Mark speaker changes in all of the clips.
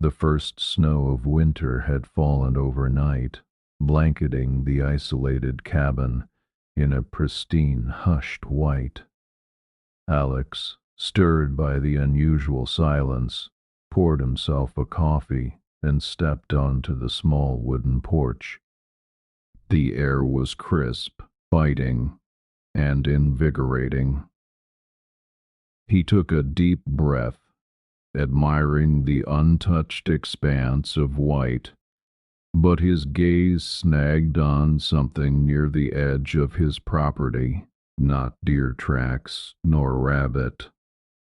Speaker 1: The first snow of winter had fallen overnight, blanketing the isolated cabin in a pristine, hushed white. Alex, stirred by the unusual silence, poured himself a coffee and stepped onto the small wooden porch. The air was crisp, biting, and invigorating. He took a deep breath, admiring the untouched expanse of white, but his gaze snagged on something near the edge of his property. Not deer tracks, nor rabbit.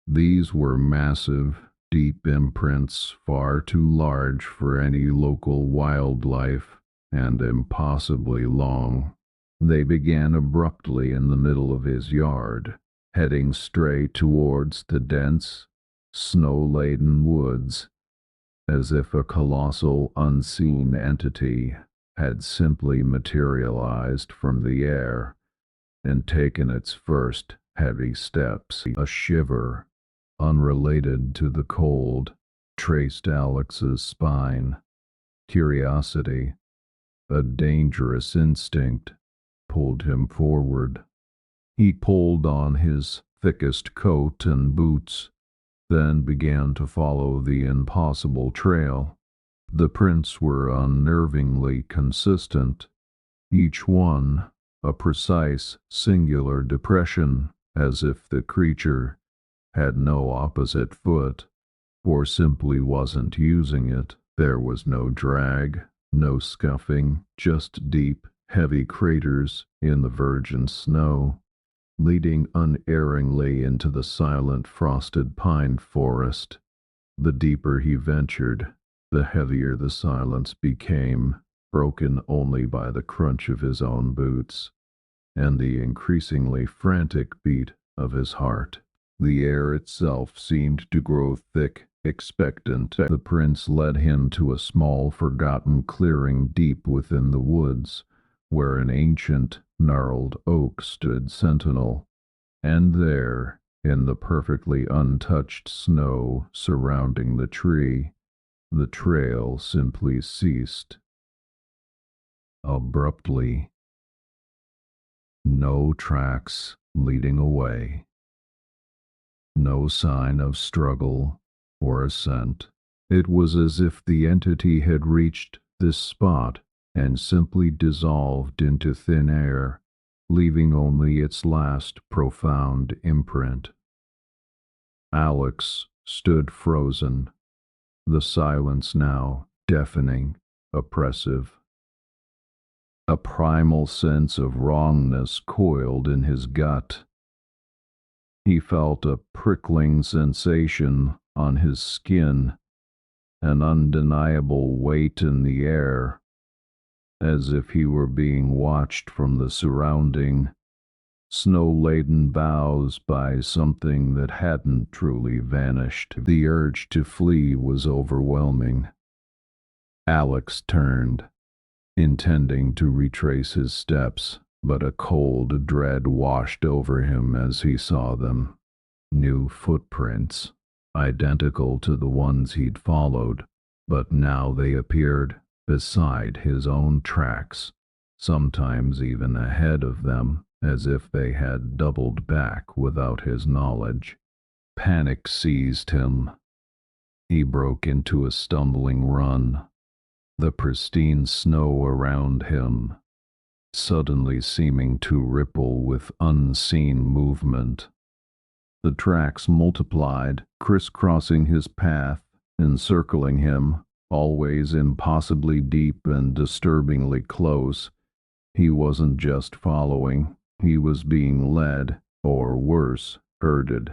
Speaker 1: These were massive, deep imprints far too large for any local wildlife, and impossibly long. They began abruptly in the middle of his yard, heading straight towards the dense, snow-laden woods, as if a colossal, unseen entity had simply materialized from the air and taken its first heavy steps. A shiver, unrelated to the cold, traced Alex's spine. Curiosity, a dangerous instinct, pulled him forward. He pulled on his thickest coat and boots, then began to follow the impossible trail. The prints were unnervingly consistent, each one a precise, singular depression, as if the creature had no opposite foot, or simply wasn't using it. There was no drag, no scuffing, just deep, heavy craters in the virgin snow, leading unerringly into the silent frosted pine forest. The deeper he ventured, the heavier the silence became, broken only by the crunch of his own boots and the increasingly frantic beat of his heart. The air itself seemed to grow thick, expectant. The prince led him to a small, forgotten clearing deep within the woods, where an ancient, gnarled oak stood sentinel, and there, in the perfectly untouched snow surrounding the tree, the trail simply ceased. Abruptly. No tracks leading away. No sign of struggle or ascent. It was as if the entity had reached this spot and simply dissolved into thin air, leaving only its last profound imprint. Alex stood frozen, the silence now deafening, oppressive. A primal sense of wrongness coiled in his gut. He felt a prickling sensation on his skin, an undeniable weight in the air, as if he were being watched from the surrounding, snow-laden boughs by something that hadn't truly vanished. The urge to flee was overwhelming. Alex turned, intending to retrace his steps, but a cold dread washed over him as he saw them. New footprints, identical to the ones he'd followed, but now they appeared beside his own tracks, sometimes even ahead of them, as if they had doubled back without his knowledge. Panic seized him. He broke into a stumbling run, the pristine snow around him suddenly seeming to ripple with unseen movement. The tracks multiplied, crisscrossing his path, encircling him, always impossibly deep and disturbingly close. He wasn't just following, he was being led, or worse, herded.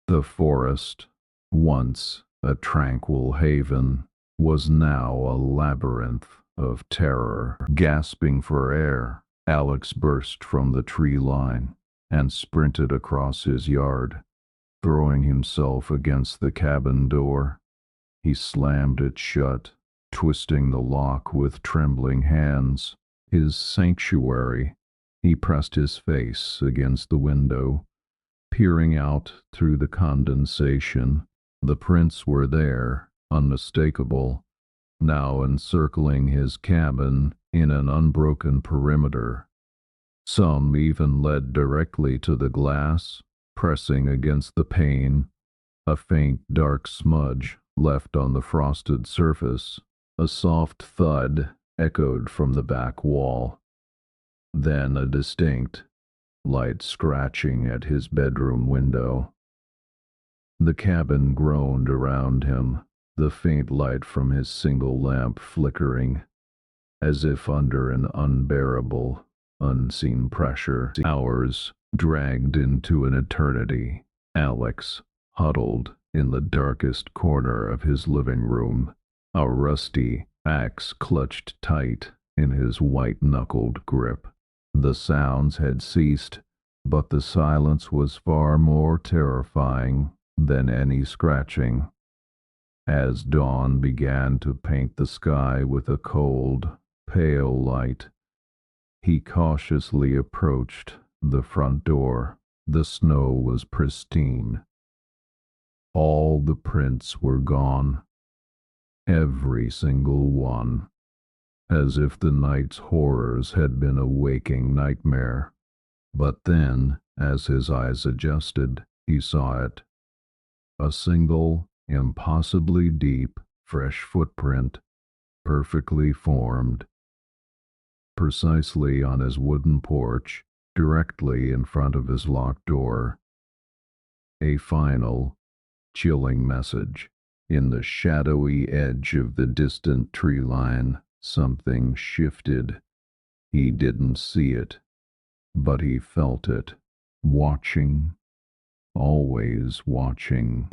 Speaker 1: The forest, once a tranquil haven, was now a labyrinth of terror. Gasping for air, Alex burst from the tree line and sprinted across his yard, throwing himself against the cabin door. He slammed it shut, twisting the lock with trembling hands. His sanctuary. He pressed his face against the window, peering out through the condensation. The prints were there, unmistakable, now encircling his cabin in an unbroken perimeter. Some even led directly to the glass, pressing against the pane, a faint dark smudge left on the frosted surface. A soft thud echoed from the back wall. Then a distinct, light scratching at his bedroom window. The cabin groaned around him, the faint light from his single lamp flickering, as if under an unbearable, unseen pressure. Hours dragged into an eternity. Alex huddled in the darkest corner of his living room, a rusty axe clutched tight in his white-knuckled grip. The sounds had ceased, but the silence was far more terrifying than any scratching. As dawn began to paint the sky with a cold, pale light, he cautiously approached the front door. The snow was pristine. All the prints were gone, every single one, as if the night's horrors had been a waking nightmare. But then, as his eyes adjusted, he saw it. A single, impossibly deep, fresh footprint, perfectly formed, precisely on his wooden porch, directly in front of his locked door. A final, chilling message. In the shadowy edge of the distant tree line, something shifted. He didn't see it, but he felt it, watching, always watching.